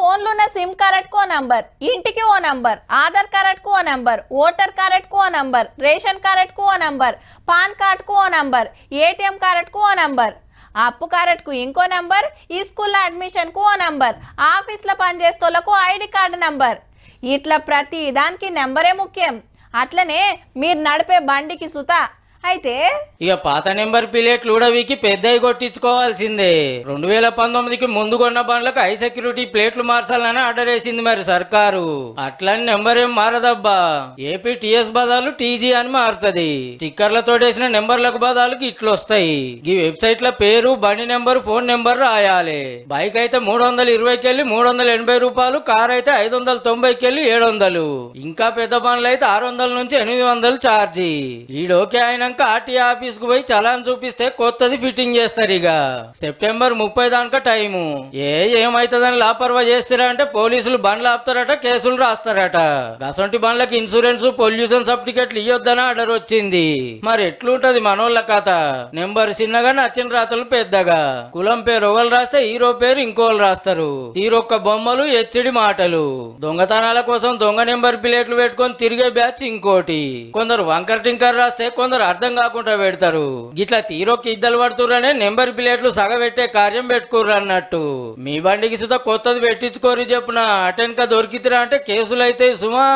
ఫోన్లో ఉన్న SIM card కు ఓ నంబర్, ఇంటికి ఓ నంబర్, ఆధార్ కార్డ్ కు ఓ నంబర్, ఓటర్ కార్డ్ కు ఓ నంబర్, రేషన్ కార్డ్ కు ఓ నంబర్, పాన్ కార్డ్ కు ఓ నంబర్, ఏటీఎం కార్డ్ కు ఓ నంబర్, అప్పు కార్డ్ కు ఇంకో నంబర్, ఈ స్కూల్లో అడ్మిషన్ కు ఓ నంబర్, ఆఫీస్లో పనిచేస్తోళ్లకు ఐడి కార్డు నంబర్. ఇట్లా ప్రతి దానికి నెంబరే ముఖ్యం. అట్లనే మీరు నడిపే బండికి సుత అయితే ఇక పాత నెంబర్ ప్లేట్లు కూడా వీకి పెద్దవి కొట్టించుకోవాల్సిందే. 2019కి ముందు కొన్న బండ్లకు హై సెక్యూరిటీ ప్లేట్లు మార్చాలని ఆర్డర్ వేసింది మరి సర్కారు. అట్లని నెంబర్ ఏం మారదబ్బా, ఏపీ టీఎస్ బదాలు టీజీ అని మారుతుంది. స్టిక్కర్లతో వేసిన నెంబర్లకు బదాలకు ఇట్లు వస్తాయి. ఈ వెబ్సైట్ లో పేరు, బండి నెంబర్, ఫోన్ నెంబర్ రాయాలి. బైక్ అయితే 320కి వెళ్ళి 380 రూపాయలు, కార్ అయితే 590కి వెళ్ళి 700, ఇంకా పెద్ద బండ్లు అయితే 600 నుంచి 800 ఛార్జీ. ఈడోకే అయినా ఆర్టీఏ ఆఫీస్ కు పోయి చలాన్ చూపిస్తే కొత్తది ఫిట్టింగ్ చేస్తారు. ఇక సెప్టెంబర్ 30 దాకా టైము. ఏమైతుందని లాపర్వా చేస్తారా అంటే పోలీసులు బండ్లు ఆపుతారట, కేసులు రాస్తారట. అసొంటి బండ్లకి ఇన్సూరెన్స్, పొల్యూషన్ సర్టిఫికెట్లు ఇవ్వొద్దని ఆర్డర్ వచ్చింది. మరి ఎట్లుంటది మనోళ్ళ కథ? నెంబర్ చిన్నగా నచ్చిన రాతలు పెద్దగా, కులం పేరు ఒకళ్ళు రాస్తే హీరో పేరు ఇంకోళ్ళు రాస్తారు. తీరొక్క బొమ్మలు, హెచ్చడి మాటలు. దొంగతనాల కోసం దొంగ నెంబర్ ప్లేట్లు పెట్టుకొని తిరిగే బ్యాచ్ ఇంకోటి. కొందరు వంకర్ టింకర్ రాస్తే కొందరు అర్థం కాకుండా పెడతారు. గిట్లా తీరొక్క ఇద్దరు పడుతుర్రనే నెంబర్ ప్లేట్లు సగబెట్టే కార్యం పెట్టుకోర్రు అన్నట్టు. మీ బండికి సుధా కొత్తది పెట్టించుకోరు చెప్పున అటెన్క దొరికితిరా అంటే కేసులు అయితే సుమా.